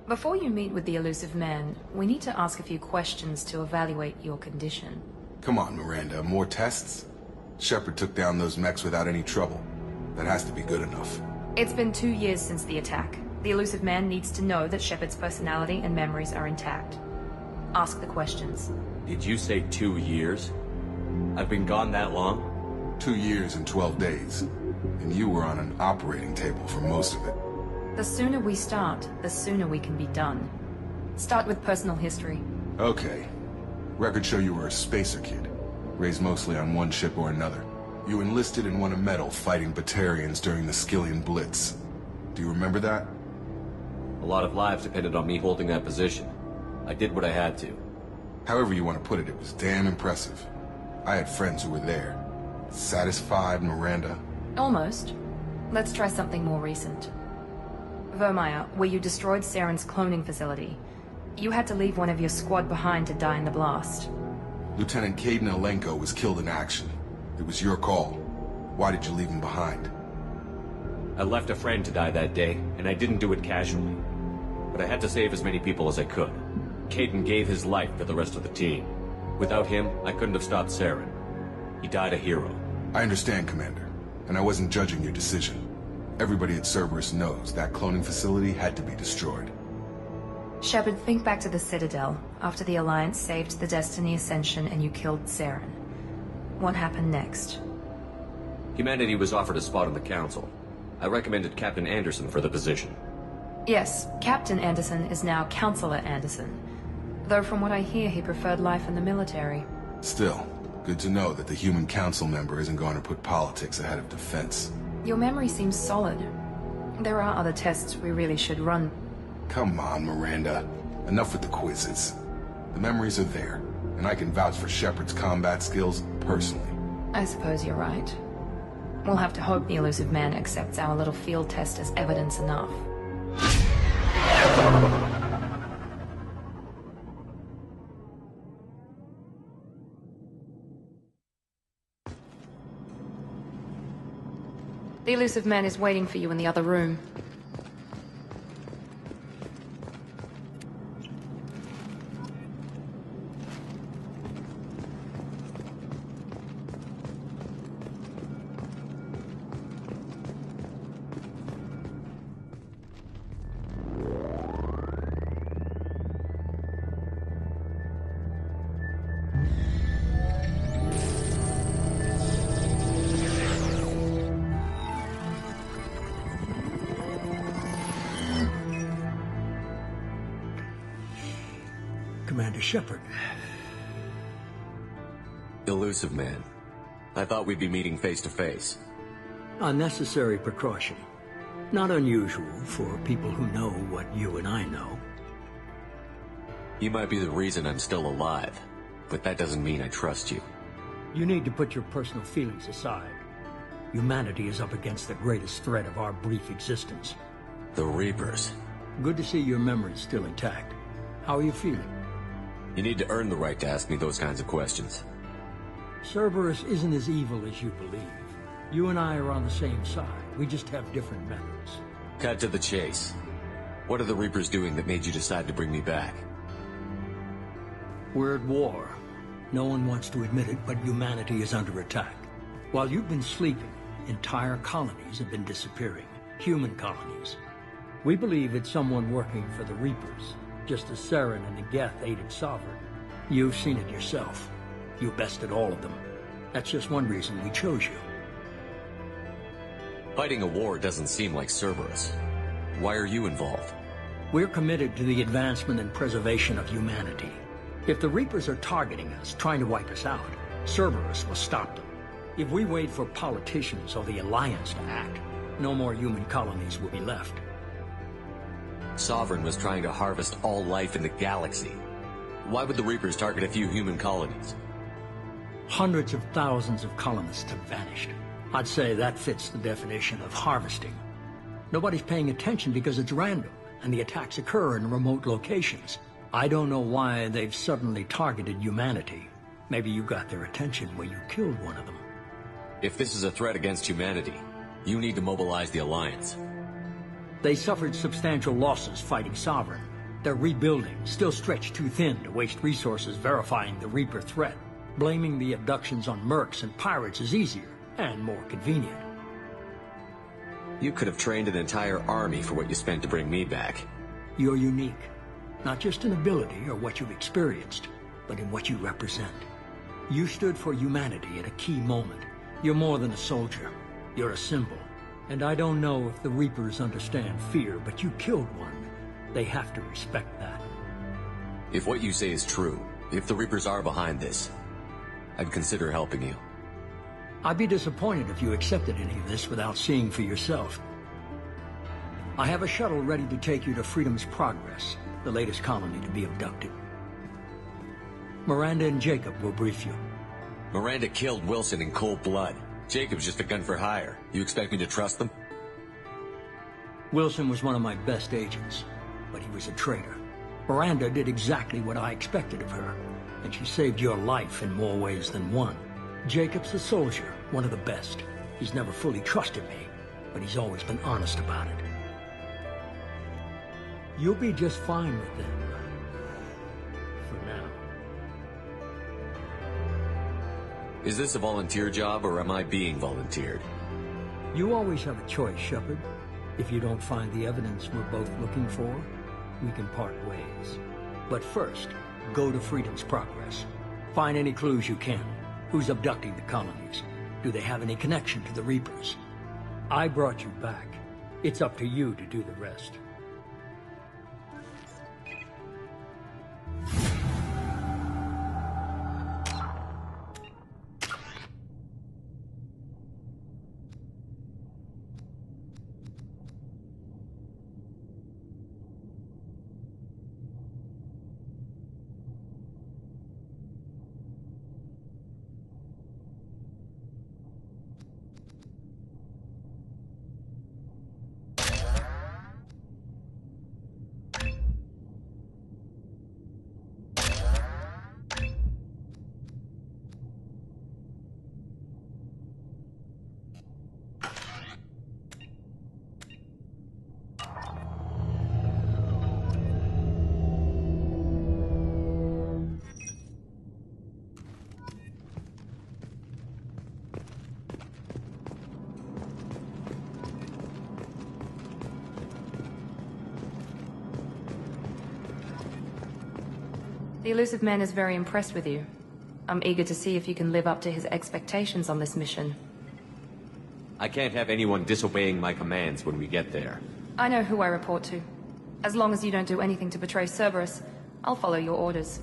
Before you meet with the Illusive Man, we need to ask a few questions to evaluate your condition. Come on, Miranda, more tests? Shepard took down those mechs without any trouble. That has to be good enough. It's been 2 years since the attack. The Illusive Man needs to know that Shepard's personality and memories are intact. Ask the questions. Did you say 2 years? I've been gone that long? 2 years and 12 days. And you were on an operating table for most of it. The sooner we start, the sooner we can be done. Start with personal history. Okay. Records show you were a spacer kid. Raised mostly on one ship or another. You enlisted and won a medal fighting Batarians during the Skillian Blitz. Do you remember that? A lot of lives depended on me holding that position. I did what I had to. However you want to put it, it was damn impressive. I had friends who were there. Satisfied, Miranda? Almost. Let's try something more recent. Vermeer, where you destroyed Saren's cloning facility. You had to leave one of your squad behind to die in the blast. Lieutenant Caden Alenko was killed in action. It was your call. Why did you leave him behind? I left a friend to die that day, and I didn't do it casually. But I had to save as many people as I could. Caden gave his life for the rest of the team. Without him, I couldn't have stopped Saren. He died a hero. I understand, Commander. And I wasn't judging your decision. Everybody at Cerberus knows that cloning facility had to be destroyed. Shepard, think back to the Citadel, after the Alliance saved the Destiny Ascension and you killed Saren. What happened next? Humanity was offered a spot on the Council. I recommended Captain Anderson for the position. Yes, Captain Anderson is now Counselor Anderson. Though from what I hear, he preferred life in the military. Still, good to know that the human council member isn't going to put politics ahead of defense. Your memory seems solid. There are other tests we really should run. Come on, Miranda. Enough with the quizzes. The memories are there, and I can vouch for Shepard's combat skills personally. I suppose you're right. We'll have to hope the Illusive Man accepts our little field test as evidence enough. The Illusive Man is waiting for you in the other room. Commander Shepard. Illusive Man. I thought we'd be meeting face to face. Unnecessary precaution. Not unusual for people who know what you and I know. You might be the reason I'm still alive, but that doesn't mean I trust you. You need to put your personal feelings aside. Humanity is up against the greatest threat of our brief existence. The Reapers. Good to see your memory's still intact. How are you feeling? You need to earn the right to ask me those kinds of questions. Cerberus isn't as evil as you believe. You and I are on the same side. We just have different methods. Cut to the chase. What are the Reapers doing that made you decide to bring me back? We're at war. No one wants to admit it, but humanity is under attack. While you've been sleeping, entire colonies have been disappearing. Human colonies. We believe it's someone working for the Reapers, just as Saren and the Geth aided Sovereign. You've seen it yourself. You bested all of them. That's just one reason we chose you. Fighting a war doesn't seem like Cerberus. Why are you involved? We're committed to the advancement and preservation of humanity. If the Reapers are targeting us, trying to wipe us out, Cerberus will stop them. If we wait for politicians or the Alliance to act, no more human colonies will be left. Sovereign was trying to harvest all life in the galaxy. Why would the Reapers target a few human colonies? Hundreds of thousands of colonists have vanished. I'd say that fits the definition of harvesting. Nobody's paying attention because it's random, and the attacks occur in remote locations. I don't know why they've suddenly targeted humanity. Maybe you got their attention when you killed one of them. If this is a threat against humanity, you need to mobilize the Alliance. They suffered substantial losses fighting Sovereign. They're rebuilding, still stretched too thin to waste resources verifying the Reaper threat. Blaming the abductions on mercs and pirates is easier and more convenient. You could have trained an entire army for what you spent to bring me back. You're unique, not just in ability or what you've experienced, but in what you represent. You stood for humanity at a key moment. You're more than a soldier. You're a symbol. And I don't know if the Reapers understand fear, but you killed one. They have to respect that. If what you say is true, if the Reapers are behind this, I'd consider helping you. I'd be disappointed if you accepted any of this without seeing for yourself. I have a shuttle ready to take you to Freedom's Progress, the latest colony to be abducted. Miranda and Jacob will brief you. Miranda killed Wilson in cold blood. Jacob's just a gun for hire. You expect me to trust them? Wilson was one of my best agents, but he was a traitor. Miranda did exactly what I expected of her, and she saved your life in more ways than one. Jacob's a soldier, one of the best. He's never fully trusted me, but he's always been honest about it. You'll be just fine with them. For now. Is this a volunteer job, or am I being volunteered? You always have a choice, Shepard. If you don't find the evidence we're both looking for, we can part ways. But first, go to Freedom's Progress. Find any clues you can. Who's abducting the colonies? Do they have any connection to the Reapers? I brought you back. It's up to you to do the rest. The Illusive Man is very impressed with you. I'm eager to see if you can live up to his expectations on this mission. I can't have anyone disobeying my commands when we get there. I know who I report to. As long as you don't do anything to betray Cerberus, I'll follow your orders.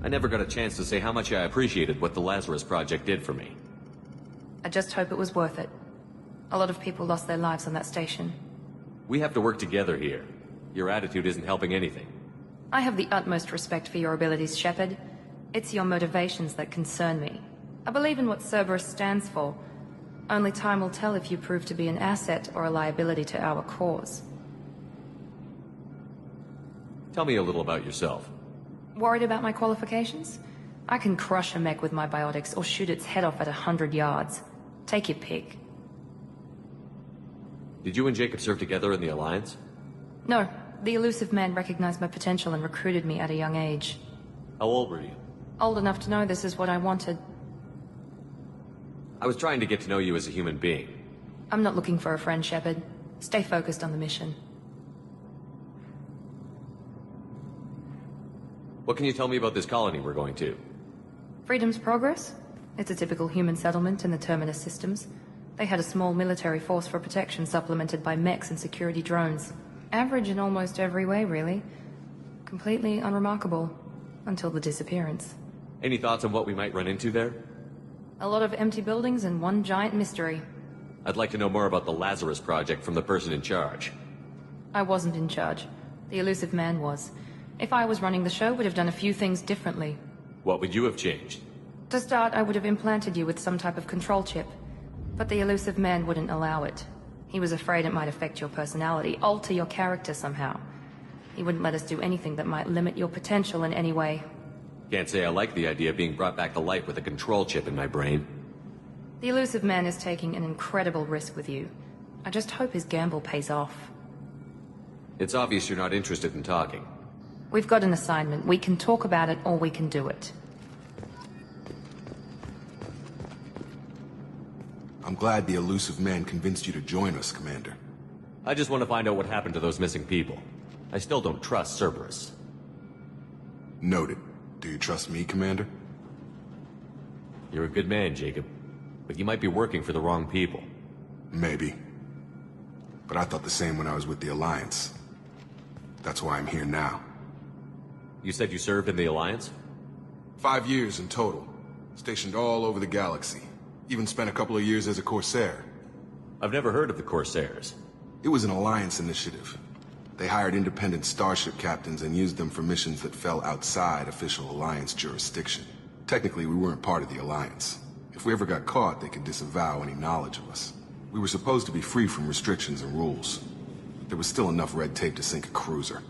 I never got a chance to say how much I appreciated what the Lazarus Project did for me. I just hope it was worth it. A lot of people lost their lives on that station. We have to work together here. Your attitude isn't helping anything. I have the utmost respect for your abilities, Shepard. It's your motivations that concern me. I believe in what Cerberus stands for. Only time will tell if you prove to be an asset or a liability to our cause. Tell me a little about yourself. Worried about my qualifications? I can crush a mech with my biotics or shoot its head off at 100 yards. Take your pick. Did you and Jacob serve together in the Alliance? No. The Illusive Man recognized my potential and recruited me at a young age. How old were you? Old enough to know this is what I wanted. I was trying to get to know you as a human being. I'm not looking for a friend, Shepard. Stay focused on the mission. What can you tell me about this colony we're going to? Freedom's Progress? It's a typical human settlement in the Terminus systems. They had a small military force for protection supplemented by mechs and security drones. Average in almost every way, really. Completely unremarkable. Until the disappearance. Any thoughts on what we might run into there? A lot of empty buildings and one giant mystery. I'd like to know more about the Lazarus Project from the person in charge. I wasn't in charge. The Illusive Man was. If I was running the show, would have done a few things differently. What would you have changed? To start, I would have implanted you with some type of control chip. But the Illusive Man wouldn't allow it. He was afraid it might affect your personality, alter your character somehow. He wouldn't let us do anything that might limit your potential in any way. Can't say I like the idea of being brought back to life with a control chip in my brain. The Illusive Man is taking an incredible risk with you. I just hope his gamble pays off. It's obvious you're not interested in talking. We've got an assignment. We can talk about it, or we can do it. I'm glad the Illusive Man convinced you to join us, Commander. I just want to find out what happened to those missing people. I still don't trust Cerberus. Noted. Do you trust me, Commander? You're a good man, Jacob. But you might be working for the wrong people. Maybe. But I thought the same when I was with the Alliance. That's why I'm here now. You said you served in the Alliance? 5 years in total. Stationed all over the galaxy. Even spent a couple of years as a Corsair. I've never heard of the Corsairs. It was an Alliance initiative. They hired independent starship captains and used them for missions that fell outside official Alliance jurisdiction. Technically, we weren't part of the Alliance. If we ever got caught, they could disavow any knowledge of us. We were supposed to be free from restrictions and rules. There was still enough red tape to sink a cruiser.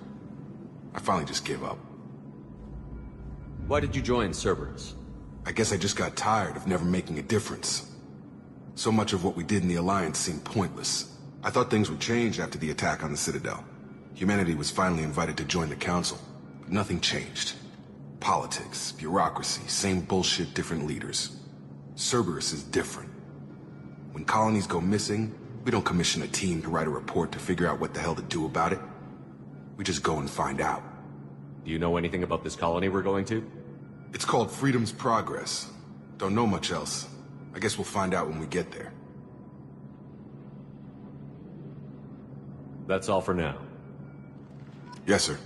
I finally just gave up. Why did you join Cerberus? I guess I just got tired of never making a difference. So much of what we did in the Alliance seemed pointless. I thought things would change after the attack on the Citadel. Humanity was finally invited to join the Council, but nothing changed. Politics, bureaucracy, same bullshit, different leaders. Cerberus is different. When colonies go missing, we don't commission a team to write a report to figure out what the hell to do about it. We just go and find out. Do you know anything about this colony we're going to? It's called Freedom's Progress. Don't know much else. I guess we'll find out when we get there. That's all for now. Yes, sir.